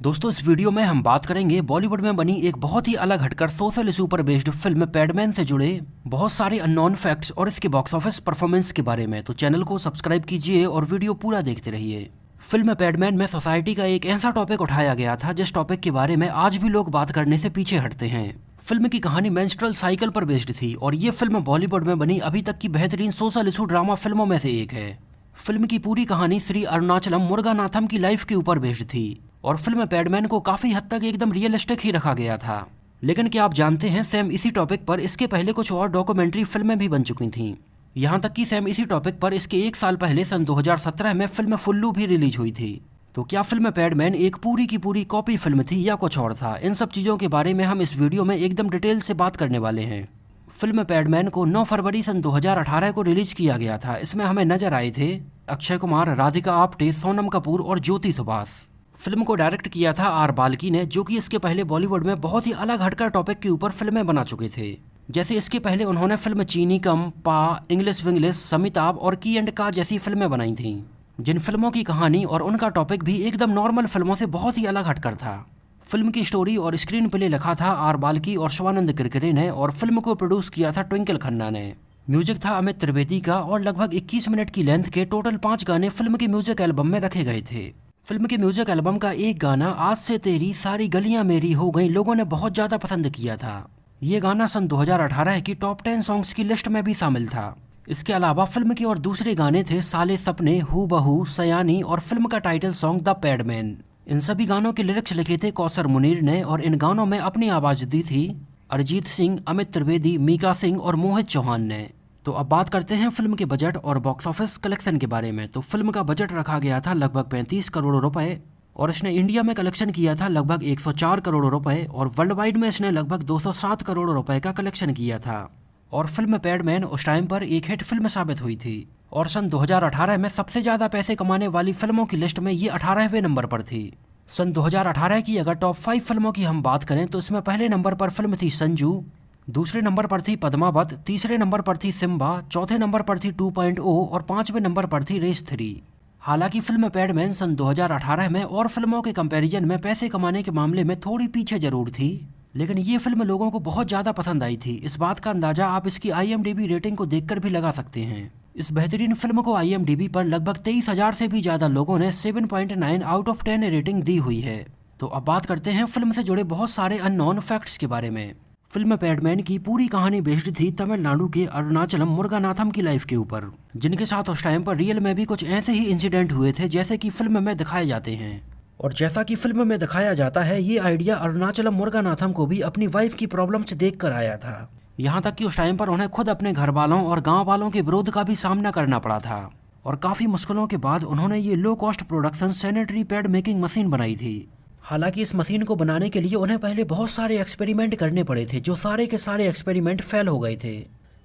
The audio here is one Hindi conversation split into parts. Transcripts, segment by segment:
दोस्तों इस वीडियो में हम बात करेंगे बॉलीवुड में बनी एक बहुत ही अलग हटकर सोशल इशू पर बेस्ड फिल्म पैडमैन से जुड़े बहुत सारे अननोन फैक्ट्स और इसके बॉक्स ऑफिस परफॉर्मेंस के बारे में। तो चैनल को सब्सक्राइब कीजिए और वीडियो पूरा देखते रहिए। फिल्म पैडमैन में सोसाइटी का एक ऐसा टॉपिक उठाया गया था जिस टॉपिक के बारे में आज भी लोग बात करने से पीछे हटते हैं। फिल्म की कहानी मेंस्ट्रुअल साइकिल पर बेस्ड थी और ये फिल्म बॉलीवुड में बनी अभी तक की बेहतरीन सोशल इशू ड्रामा फिल्मों में से एक है। फिल्म की पूरी कहानी श्री अरुणाचलम मुरुगनाथम की लाइफ के ऊपर बेस्ड थी और फिल्म पैडमैन को काफी हद तक एकदम रियलिस्टिक ही रखा गया था। लेकिन क्या आप जानते हैं सेम इसी टॉपिक पर इसके पहले कुछ और डॉक्यूमेंट्री फिल्में भी बन चुकी थीं। यहाँ तक कि सेम इसी टॉपिक पर इसके एक साल पहले सन 2017 में फिल्म फुल्लू भी रिलीज हुई थी। तो क्या फिल्म पैडमैन एक पूरी की पूरी कॉपी फिल्म थी या कुछ और था, इन सब चीज़ों के बारे में हम इस वीडियो में एकदम डिटेल से बात करने वाले हैं। फिल्म पैडमैन को 9 फरवरी सन 2018 को रिलीज किया गया था। इसमें हमें नजर आए थे अक्षय कुमार, राधिका आप्टे, सोनम कपूर और ज्योति सुभाष। फिल्म को डायरेक्ट किया था आर बाल्की ने, जो कि इसके पहले बॉलीवुड में बहुत ही अलग हटकर टॉपिक के ऊपर फिल्में बना चुके थे। जैसे इसके पहले उन्होंने फिल्म चीनी कम, पा, इंग्लिश विंग्लिश, समिताभ और की एंड का जैसी फिल्में बनाई थीं, जिन फिल्मों की कहानी और उनका टॉपिक भी एकदम नॉर्मल फिल्मों से बहुत ही अलग हटकर था। फिल्म की स्टोरी और स्क्रीन प्ले लिखा था आर बाल्की और शिवानंद किरकिरे ने और फिल्म को प्रोड्यूस किया था ट्विंकल खन्ना ने। म्यूजिक था अमित त्रिवेदी का और लगभग 21 मिनट की लेंथ के टोटल 5 गाने फिल्म के म्यूजिक एल्बम में रखे गए थे। फिल्म के म्यूजिक एल्बम का एक गाना आज से तेरी सारी गलियां मेरी हो गई लोगों ने बहुत ज्यादा पसंद किया था। ये गाना सन 2018 की टॉप 10 सॉन्ग्स की लिस्ट में भी शामिल था। इसके अलावा फिल्म के और दूसरे गाने थे साले सपने, हू बहू, सयानी और फिल्म का टाइटल सॉन्ग द पैडमैन। इन सभी गानों के लिरिक्स लिखे थे कौसर मुनीर ने और इन गानों में अपनी आवाज दी थी अरिजीत सिंह, अमित त्रिवेदी, मीका सिंह और मोहित चौहान ने। तो अब बात करते हैं फिल्म के बजट और बॉक्स ऑफिस कलेक्शन के बारे में। तो फिल्म का बजट रखा गया था लगभग 35 करोड़ रुपए और इसने इंडिया में कलेक्शन किया था लगभग 104 करोड़ रुपए और वर्ल्ड वाइड में इसने लगभग 207 करोड़ रुपए का कलेक्शन किया था। और फिल्म पैडमैन उस टाइम पर एक हिट फिल्म साबित हुई थी और सन 2018 में सबसे ज्यादा पैसे कमाने वाली फिल्मों की लिस्ट में ये 18वें नंबर पर थी। सन 2018 की अगर टॉप 5 फिल्मों की हम बात करें तो इसमें पहले नंबर पर फिल्म थी संजू, दूसरे नंबर पर थी पद्मावत, तीसरे नंबर पर थी सिम्बा, चौथे नंबर पर थी 2.0 और 5वें नंबर पर थी रेस 3। हालांकि फिल्म पैडमैन सन 2018 में और फिल्मों के कंपैरिजन में पैसे कमाने के मामले में थोड़ी पीछे जरूर थी, लेकिन ये फिल्म लोगों को बहुत ज़्यादा पसंद आई थी। इस बात का अंदाजा आप इसकी IMDb रेटिंग को देखकर भी लगा सकते हैं। इस बेहतरीन फिल्म को IMDb पर लगभग 23,000 से भी ज़्यादा लोगों ने 7.9 आउट ऑफ 10 रेटिंग दी हुई है। तो अब बात करते हैं फिल्म से जुड़े बहुत सारे अननोन फैक्ट्स के बारे में। फिल्म पैडमैन की पूरी कहानी बेस्ड थी तमिलनाडु के अरुणाचलम मुरुगनाथम की लाइफ के ऊपर, जिनके साथ उस टाइम पर रियल में भी कुछ ऐसे ही इंसिडेंट हुए थे जैसे कि फिल्म में दिखाए जाते हैं। और जैसा कि फिल्म में दिखाया जाता है ये आइडिया अरुणाचलम मुरुगनाथम को भी अपनी वाइफ की प्रॉब्लम्स देख कर आया था। यहाँ तक कि उस टाइम पर उन्हें खुद अपने घर वालों और गाँव वालों के विरोध का भी सामना करना पड़ा था और काफ़ी मुश्किलों के बाद उन्होंने ये low cost production sanitary pad making machine बनाई थी। हालांकि इस मशीन को बनाने के लिए उन्हें पहले बहुत सारे एक्सपेरिमेंट करने पड़े थे, जो सारे के सारे एक्सपेरिमेंट फेल हो गए थे।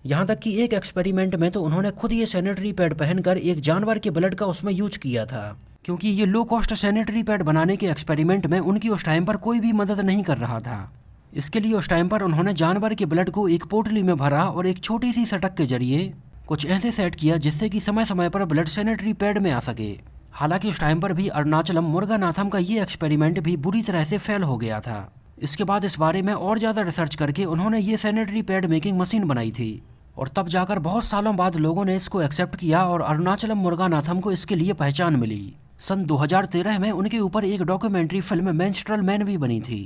यहाँ तक कि एक एक्सपेरिमेंट में तो उन्होंने खुद ये सैनिटरी पैड पहनकर एक जानवर के ब्लड का उसमें यूज किया था, क्योंकि ये लो कॉस्ट सैनिटरी पैड बनाने के एक्सपेरिमेंट में उनकी उस टाइम पर कोई भी मदद नहीं कर रहा था। इसके लिए उस टाइम पर उन्होंने जानवर के ब्लड को एक पोटली में भरा और एक छोटी सी सटक के जरिए कुछ ऐसे सेट किया जिससे कि समय समय पर ब्लड सैनिटरी पैड में आ सके। हालांकि उस टाइम पर भी अरुणाचलम मुरुगनाथम का ये एक्सपेरिमेंट भी बुरी तरह से फेल हो गया था। इसके बाद इस बारे में और ज़्यादा रिसर्च करके उन्होंने ये सैनिटरी पैड मेकिंग मशीन बनाई थी और तब जाकर बहुत सालों बाद लोगों ने इसको एक्सेप्ट किया और अरुणाचलम मुरुगनाथम को इसके लिए पहचान मिली। सन 2013 में उनके ऊपर एक डॉक्यूमेंट्री फिल्म मेंस्ट्रुअल मैन भी बनी थी।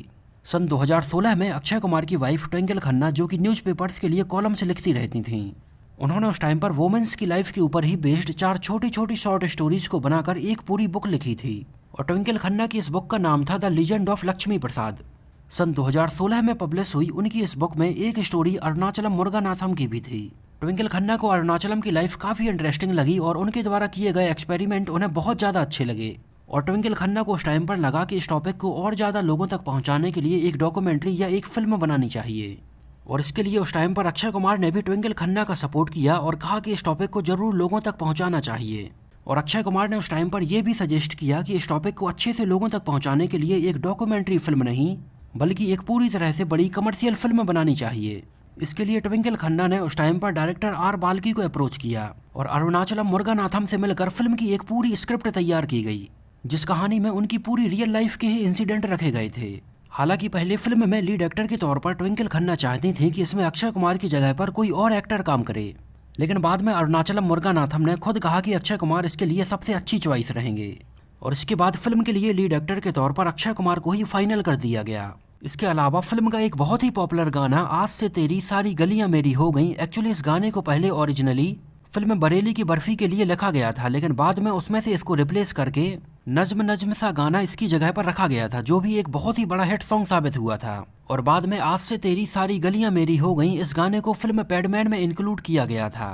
सन 2016 में अक्षय कुमार की वाइफ ट्विंकल खन्ना, जो कि न्यूज़पेपर्स के लिए कॉलम्स लिखती रहती थीं, उन्होंने उस टाइम पर वुमेन्स की लाइफ के ऊपर ही बेस्ड 4 छोटी छोटी शॉर्ट स्टोरीज को बनाकर एक पूरी बुक लिखी थी और ट्विंकल खन्ना की इस बुक का नाम था द लीजेंड ऑफ लक्ष्मी प्रसाद। सन 2016 में पब्लिश हुई उनकी इस बुक में एक स्टोरी अरुणाचलम मुरुगनाथम की भी थी। ट्विंकल खन्ना को अरुणाचलम की लाइफ काफ़ी इंटरेस्टिंग लगी और उनके द्वारा किए गए एक्सपेरिमेंट उन्हें बहुत ज़्यादा अच्छे लगे और ट्विंकल खन्ना को उस टाइम पर लगा कि इस टॉपिक को और ज़्यादा लोगों तक पहुँचाने के लिए एक डॉक्यूमेंट्री या एक फिल्म बनानी चाहिए। और इसके लिए उस टाइम पर अक्षय कुमार ने भी ट्विंकल खन्ना का सपोर्ट किया और कहा कि इस टॉपिक को जरूर लोगों तक पहुंचाना चाहिए। और अक्षय कुमार ने उस टाइम पर यह भी सजेस्ट किया कि इस टॉपिक को अच्छे से लोगों तक पहुंचाने के लिए एक डॉक्यूमेंट्री फिल्म नहीं बल्कि एक पूरी तरह से बड़ी कमर्शियल फिल्म बनानी चाहिए। इसके लिए ट्विंकल खन्ना ने उस टाइम पर डायरेक्टर आर बाल्की को अप्रोच किया और अरुणाचलम मुरुगनाथम से मिलकर फिल्म की एक पूरी स्क्रिप्ट तैयार की गई। जिस कहानी में उनकी पूरी रियल लाइफ के ही इंसिडेंट रखे गए थे। हालांकि पहले फिल्म में लीड एक्टर के तौर पर ट्विंकल खन्ना चाहती थी कि इसमें अक्षय कुमार की जगह पर कोई और एक्टर काम करे, लेकिन बाद में अरुणाचलम मुरुगनाथम ने खुद कहा कि अक्षय कुमार इसके लिए सबसे अच्छी चॉइस रहेंगे, और इसके बाद फिल्म के लिए लीड एक्टर के तौर पर अक्षय कुमार को ही फाइनल कर दिया गया। इसके अलावा फिल्म का एक बहुत ही पॉपुलर गाना आज से तेरी सारी गलियां मेरी हो गई, एक्चुअली इस गाने को पहले ओरिजिनली फिल्म बरेली की बर्फी के लिए लिखा गया था, लेकिन बाद में उसमें से इसको रिप्लेस करके नज्म नज्म सा गाना इसकी जगह पर रखा गया था, जो भी एक बहुत ही बड़ा हिट सॉन्ग साबित हुआ था। और बाद में आज से तेरी सारी गलियां मेरी हो गई इस गाने को फिल्म पैडमैन में इंक्लूड किया गया था।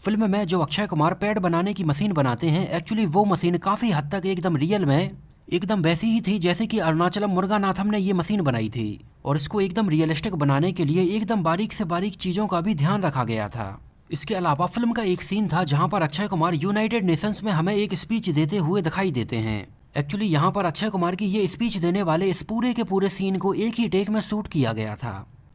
फिल्म में जो अक्षय कुमार पैड बनाने की मशीन बनाते हैं, एक्चुअली वो मशीन काफी हद तक एकदम रियल में एकदम वैसी ही थी जैसे कि अरुणाचलम मुरुगनाथम ने ये मशीन बनाई थी, और इसको एकदम रियलिस्टिक बनाने के लिए एकदम बारीक से बारीक चीजों का भी ध्यान रखा गया था। इसके अलावा फिल्म का एक सीन था जहां पर अक्षय कुमार यूनाइटेड नेशंस में हमें एक स्पीच देते हुए दिखाई देते हैं। एक्चुअली यहाँ पर अक्षय कुमार की ये स्पीच देने वाले इस पूरे के पूरे सीन को एक ही टेक में शूट किया गया था।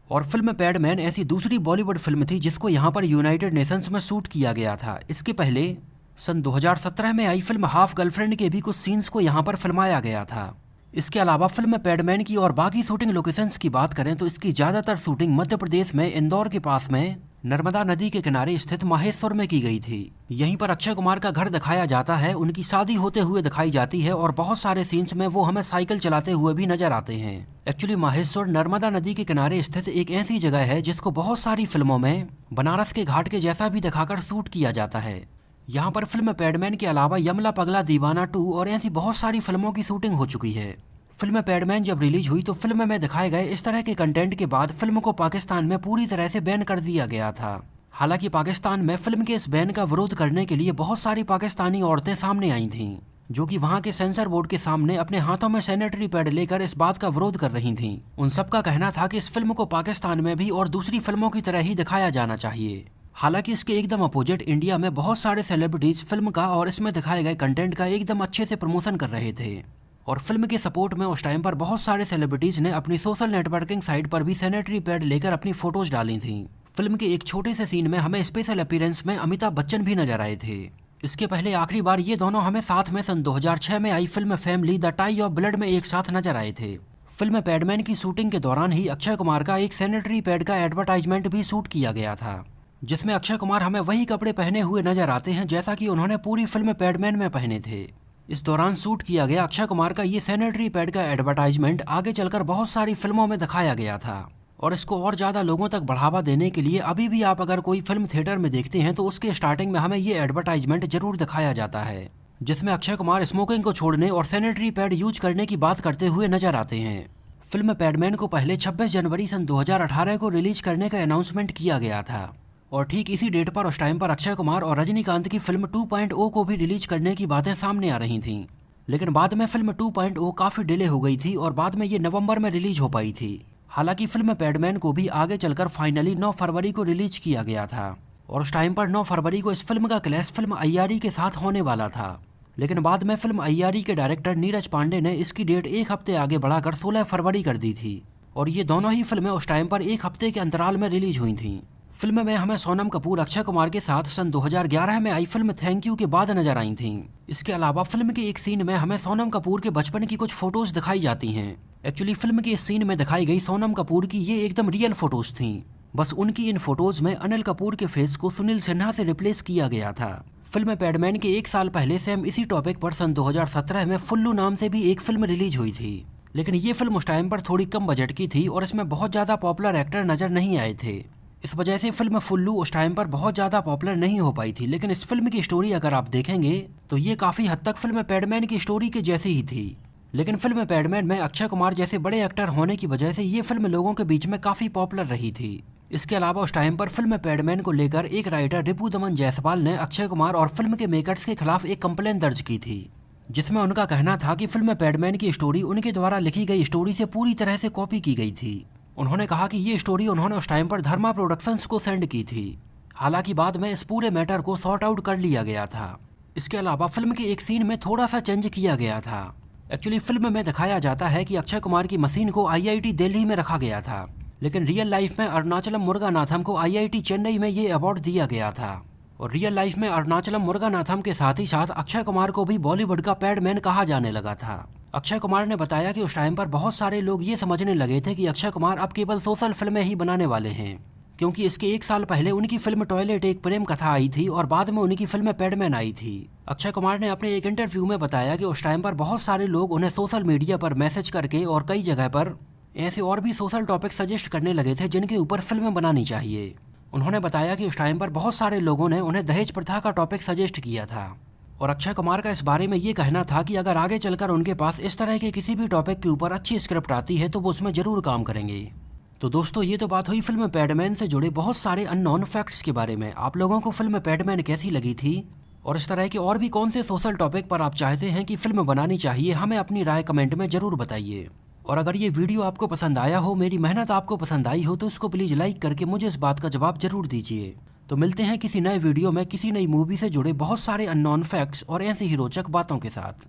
और फिल्म पैडमैन ऐसी दूसरी बॉलीवुड फिल्म थी जिसको यहाँ पर यूनाइटेड नेशंस में शूट किया गया था। इसके पहले सन 2017 में आई फिल्म हाफ गर्लफ्रेंड के भी कुछ सीन्स को यहाँ पर फिल्माया गया था। इसके अलावा फिल्म पैडमैन की और बाकी शूटिंग लोकेशंस की बात करें तो इसकी ज्यादातर शूटिंग मध्य प्रदेश में इंदौर के पास में नर्मदा नदी के किनारे स्थित माहेश्वर में की गई थी। यहीं पर अक्षय कुमार का घर दिखाया जाता है, उनकी शादी होते हुए दिखाई जाती है, और बहुत सारे सीन्स में वो हमें साइकिल चलाते हुए भी नजर आते हैं। एक्चुअली माहेश्वर नर्मदा नदी के किनारे स्थित एक ऐसी जगह है जिसको बहुत सारी फिल्मों में बनारस के घाट के जैसा भी दिखाकर शूट किया जाता है। यहाँ पर फिल्म पैडमैन के अलावा यमला पगला दीवाना 2 और ऐसी बहुत सारी फिल्मों की शूटिंग हो चुकी है। फिल्म पैडमैन जब रिलीज हुई तो फिल्म में दिखाए गए इस तरह के कंटेंट के बाद फिल्म को पाकिस्तान में पूरी तरह से बैन कर दिया गया था। हालांकि पाकिस्तान में फिल्म के इस बैन का विरोध करने के लिए बहुत सारी पाकिस्तानी औरतें सामने आई थीं, जो कि वहां के सेंसर बोर्ड के सामने अपने हाथों में सैनिटरी पैड लेकर इस बात का विरोध कर रही थीं। उन सब का कहना था कि इस फिल्म को पाकिस्तान में भी और दूसरी फिल्मों की तरह ही दिखाया जाना चाहिए। हालांकि इसके एकदम अपोजिट इंडिया में बहुत सारे सेलिब्रिटीज फिल्म का और इसमें दिखाए गए कंटेंट का एकदम अच्छे से प्रमोशन कर रहे थे, और फिल्म के सपोर्ट में उस टाइम पर बहुत सारे सेलिब्रिटीज ने अपनी सोशल नेटवर्किंग साइट पर भी सैनिटरी पैड लेकर अपनी फोटोज डाली थी। फिल्म के एक छोटे से सीन में हमें स्पेशल अपीयरेंस में अमिताभ बच्चन भी नजर आए थे। इसके पहले आखिरी बार ये दोनों हमें साथ में सन 2006 में आई film Family the Tie of Blood में एक साथ नजर आए थे। फिल्म पैडमैन की शूटिंग के दौरान ही अक्षय कुमार का एक सैनिटरी पैड का एडवर्टाइजमेंट भी शूट किया गया था, जिसमें अक्षय कुमार हमें वही कपड़े पहने हुए नजर आते हैं जैसा कि उन्होंने पूरी फिल्म पैडमैन में पहने थे। इस दौरान शूट किया गया अक्षय कुमार का ये सैनिटरी पैड का एडवर्टाइजमेंट आगे चलकर बहुत सारी फिल्मों में दिखाया गया था, और इसको और ज्यादा लोगों तक बढ़ावा देने के लिए अभी भी आप अगर कोई फिल्म थिएटर में देखते हैं तो उसके स्टार्टिंग में हमें ये एडवर्टाइजमेंट जरूर दिखाया जाता है, जिसमें अक्षय कुमार स्मोकिंग को छोड़ने और सैनिटरी पैड यूज करने की बात करते हुए नजर आते हैं। फिल्म पैडमैन को पहले 26 जनवरी सन 2018 को रिलीज करने का अनाउंसमेंट किया गया था, और ठीक इसी डेट पर उस टाइम पर अक्षय कुमार और रजनीकांत की फिल्म 2.0 को भी रिलीज करने की बातें सामने आ रही थीं, लेकिन बाद में फिल्म 2.0 काफी डिले हो गई थी और बाद में ये नवंबर में रिलीज हो पाई थी। हालांकि फिल्म पैडमैन को भी आगे चलकर फाइनली 9 फरवरी को रिलीज किया गया था, और उस टाइम पर 9 फरवरी को इस फिल्म का क्लैश फिल्म अय्यारी के साथ होने वाला था, लेकिन बाद में फिल्म अय्यारी के डायरेक्टर नीरज पांडे ने इसकी डेट एक हफ्ते आगे बढ़ाकर 16 फरवरी कर दी थी, और ये दोनों ही फिल्में उस टाइम पर एक हफ्ते के अंतराल में रिलीज हुई थी। फिल्म में हमें सोनम कपूर अक्षय कुमार के साथ सन 2011 में आई फिल्म थैंक यू के बाद नजर आई थीं। इसके अलावा फिल्म के एक सीन में हमें सोनम कपूर के बचपन की कुछ फोटोज दिखाई जाती हैं। एक्चुअली फिल्म के इस सीन में दिखाई गई सोनम कपूर की ये एकदम रियल फोटोज थीं, बस उनकी इन फोटोज में अनिल कपूर के फेस को सुनील सिन्हा से रिप्लेस किया गया था। फिल्म पैडमैन के एक साल पहले सेम इसी टॉपिक पर सन 2017 में फुल्लू नाम से भी एक फिल्म रिलीज हुई थी, लेकिन ये फिल्म उस टाइम पर थोड़ी कम बजट की थी और इसमें बहुत ज्यादा पॉपुलर एक्टर नजर नहीं आए थे। इस वजह से फिल्म फुल्लू उस टाइम पर बहुत ज्यादा पॉपुलर नहीं हो पाई थी, लेकिन इस फिल्म की स्टोरी अगर आप देखेंगे तो ये काफी हद तक फिल्म पैडमैन की स्टोरी के जैसी ही थी। लेकिन फिल्म पैडमैन में अक्षय कुमार जैसे बड़े एक्टर होने की वजह से ये फिल्म लोगों के बीच में काफी पॉपुलर रही थी। इसके अलावा उस टाइम पर फिल्म पैडमैन को लेकर एक राइटर रिपु दमन जायसवाल ने अक्षय कुमार और फिल्म के मेकर्स के खिलाफ एक कंप्लेन दर्ज की थी, जिसमें उनका कहना था कि फिल्म पैडमैन की स्टोरी उनके द्वारा लिखी गई स्टोरी से पूरी तरह से कॉपी की गई थी। उन्होंने कहा कि ये स्टोरी उन्होंने उस टाइम पर धर्मा प्रोडक्शंस को सेंड की थी। हालांकि बाद में इस पूरे मैटर को सॉर्ट आउट कर लिया गया था। इसके अलावा फिल्म के एक सीन में थोड़ा सा चेंज किया गया था। एक्चुअली फिल्म में दिखाया जाता है कि अक्षय कुमार की मशीन को IIT दिल्ली में रखा गया था, लेकिन रियल लाइफ में अरुणाचलम मुरुगनाथम को IIT चेन्नई में ये अवार्ड दिया गया था। और रियल लाइफ में अरुणाचलम मुरुगनाथम के साथ ही साथ अक्षय कुमार को भी बॉलीवुड का पैडमैन कहा जाने लगा था। अक्षय कुमार ने बताया कि उस टाइम पर बहुत सारे लोग ये समझने लगे थे कि अक्षय कुमार अब केवल सोशल फिल्में ही बनाने वाले हैं, क्योंकि इसके 1 साल पहले उनकी फिल्म टॉयलेट एक प्रेम कथा आई थी और बाद में उनकी फिल्म पैडमैन आई थी। अक्षय कुमार ने अपने एक इंटरव्यू में बताया कि उस टाइम पर बहुत सारे लोग उन्हें सोशल मीडिया पर मैसेज करके और कई जगह पर ऐसे और भी सोशल टॉपिक सजेस्ट करने लगे थे जिनके ऊपर फिल्में बनानी चाहिए। उन्होंने बताया कि उस टाइम पर बहुत सारे लोगों ने उन्हें दहेज प्रथा का टॉपिक सजेस्ट किया था और अक्षय कुमार का इस बारे में ये कहना था कि अगर आगे चलकर उनके पास इस तरह के किसी भी टॉपिक के ऊपर अच्छी स्क्रिप्ट आती है तो वो उसमें जरूर काम करेंगे। तो दोस्तों, ये तो बात हुई फिल्म पैडमैन से जुड़े बहुत सारे अननोन फैक्ट्स के बारे में। आप लोगों को फिल्म पैडमैन कैसी लगी थी और इस तरह के और भी कौन से सोशल टॉपिक पर आप चाहते हैं कि फिल्म बनानी चाहिए, हमें अपनी राय कमेंट में जरूर बताइए। और अगर ये वीडियो आपको पसंद आया हो, मेरी मेहनत आपको पसंद आई हो, तो इसको प्लीज़ लाइक करके मुझे इस बात का जवाब जरूर दीजिए। तो मिलते हैं किसी नए वीडियो में किसी नई मूवी से जुड़े बहुत सारे अननोन फैक्ट्स और ऐसी ही रोचक बातों के साथ।